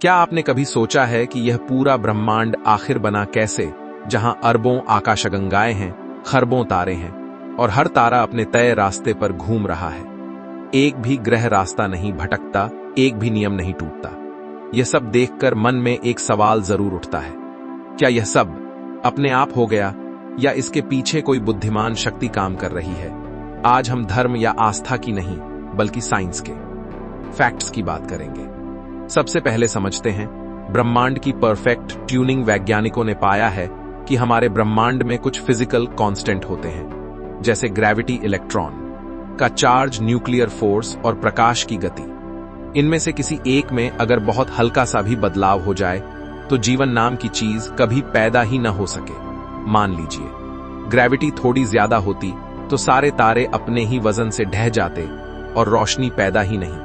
क्या आपने कभी सोचा है कि यह पूरा ब्रह्मांड आखिर बना कैसे, जहां अरबों आकाशगंगाएं हैं, खरबों तारे हैं और हर तारा अपने तय रास्ते पर घूम रहा है। एक भी ग्रह रास्ता नहीं भटकता, एक भी नियम नहीं टूटता। यह सब देखकर मन में एक सवाल जरूर उठता है, क्या यह सब अपने आप हो गया या इसके पीछे कोई बुद्धिमान शक्ति काम कर रही है? आज हम धर्म या आस्था की नहीं, बल्कि साइंस के फैक्ट्स की बात करेंगे। सबसे पहले समझते हैं ब्रह्मांड की परफेक्ट ट्यूनिंग। वैज्ञानिकों ने पाया है कि हमारे ब्रह्मांड में कुछ फिजिकल कांस्टेंट होते हैं, जैसे ग्रेविटी, इलेक्ट्रॉन का चार्ज, न्यूक्लियर फोर्स और प्रकाश की गति। इनमें से किसी एक में अगर बहुत हल्का सा भी बदलाव हो जाए तो जीवन नाम की चीज कभी पैदा ही न हो सके। मान लीजिए ग्रेविटी थोड़ी ज्यादा होती तो सारे तारे अपने ही वजन से ढह जाते और रोशनी पैदा ही नहीं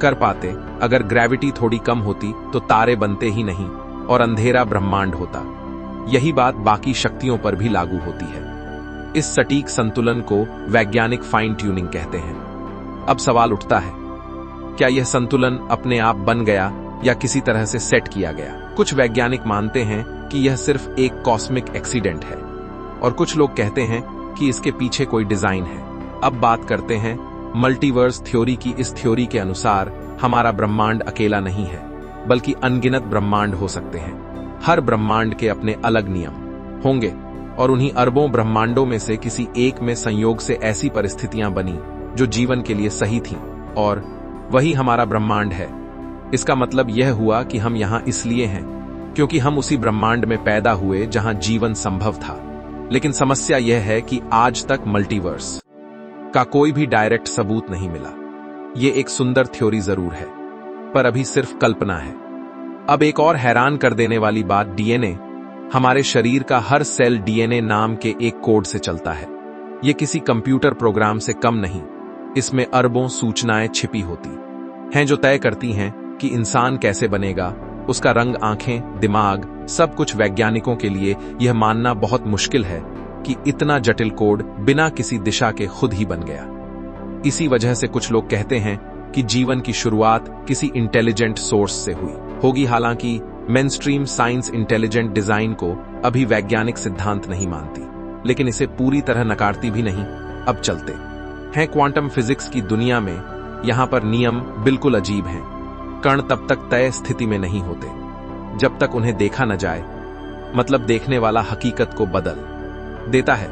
कर पाते। अगर ग्रेविटी थोड़ी कम होती तो तारे बनते ही नहीं और अंधेरा ब्रह्मांड होता। यही बात बाकी शक्तियों पर भी लागू होती है। इस सटीक संतुलन को वैज्ञानिक फाइन ट्यूनिंग कहते हैं। अब सवाल उठता है, क्या यह संतुलन अपने आप बन गया या किसी तरह से सेट किया गया? कुछ वैज्ञानिक मानते हैं कि यह सिर्फ एक कॉस्मिक एक्सीडेंट है और कुछ लोग कहते हैं कि इसके पीछे कोई डिजाइन है। अब बात करते हैं मल्टीवर्स थ्योरी की। इस थ्योरी के अनुसार हमारा ब्रह्मांड अकेला नहीं है, बल्कि अनगिनत ब्रह्मांड हो सकते हैं। हर ब्रह्मांड के अपने अलग नियम होंगे और उन्हीं अरबों ब्रह्मांडों में से किसी एक में संयोग से ऐसी परिस्थितियां बनी जो जीवन के लिए सही थीं, और वही हमारा ब्रह्मांड है। इसका मतलब यह हुआ कि हम यहां इसलिए हैं क्योंकि हम उसी ब्रह्मांड में पैदा हुए जहां जीवन संभव था। लेकिन समस्या यह है कि आज तक मल्टीवर्स का कोई भी डायरेक्ट सबूत नहीं मिला। यह एक सुंदर थ्योरी जरूर है, पर अभी सिर्फ कल्पना है। अब एक और हैरान कर देने वाली बात, डीएनए। हमारे शरीर का हर सेल डीएनए नाम के एक कोड से चलता है। यह किसी कंप्यूटर प्रोग्राम से कम नहीं। इसमें अरबों सूचनाएं छिपी होती हैं जो तय करती हैं कि इंसान कैसे बनेगा। उसका रंग, आंखें, दिमाग, सब कुछ। वैज्ञानिकों के लिए यह मानना बहुत मुश्किल है कि इतना जटिल कोड बिना किसी दिशा के खुद ही बन गया। इसी वजह से कुछ लोग कहते हैं कि जीवन की शुरुआत किसी इंटेलिजेंट सोर्स से हुई होगी। हालांकि मेनस्ट्रीम साइंस इंटेलिजेंट डिजाइन को अभी वैज्ञानिक सिद्धांत नहीं मानती, लेकिन इसे पूरी तरह नकारती भी नहीं। अब चलते हैं क्वांटम फिजिक्स की दुनिया में। यहां पर नियम बिल्कुल अजीब हैं। कण तब तक तय स्थिति में नहीं होते जब तक उन्हें देखा न जाए, मतलब देखने वाला हकीकत को बदल देता है।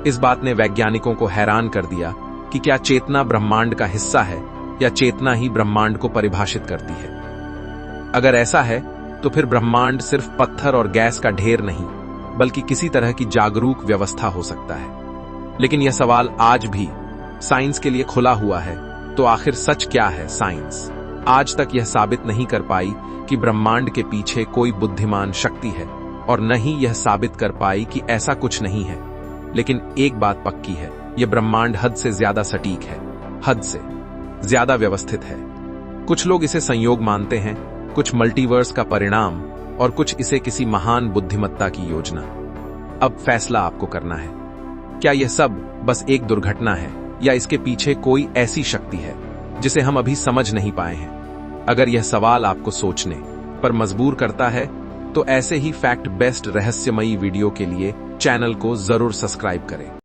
इस बात ने वैज्ञानिकों को हैरान कर दिया कि क्या चेतना ब्रह्मांड का हिस्सा है या चेतना ही ब्रह्मांड को परिभाषित करती है। अगर ऐसा है तो फिर ब्रह्मांड सिर्फ पत्थर और गैस का ढेर नहीं, बल्कि किसी तरह की जागरूक व्यवस्था हो सकता है। लेकिन यह सवाल आज भी साइंस के लिए खुला हुआ है। तो आखिर सच क्या है? साइंस आज तक यह साबित नहीं कर पाई कि ब्रह्मांड के पीछे कोई बुद्धिमान शक्ति है, और न ही यह साबित कर पाई कि ऐसा कुछ नहीं है। लेकिन एक बात पक्की है, यह ब्रह्मांड हद से ज्यादा सटीक है, हद से ज्यादा व्यवस्थित है। कुछ लोग इसे संयोग मानते हैं, कुछ मल्टीवर्स का परिणाम, और कुछ इसे किसी महान बुद्धिमत्ता की योजना। अब फैसला आपको करना है, क्या यह सब बस एक दुर्घटना है या इसके पीछे कोई ऐसी शक्ति है जिसे हम अभी समझ नहीं पाए हैं? अगर यह सवाल आपको सोचने पर मजबूर करता है तो ऐसे ही फैक्ट बेस्ड रहस्यमयी वीडियो के लिए चैनल को जरूर सब्सक्राइब करें।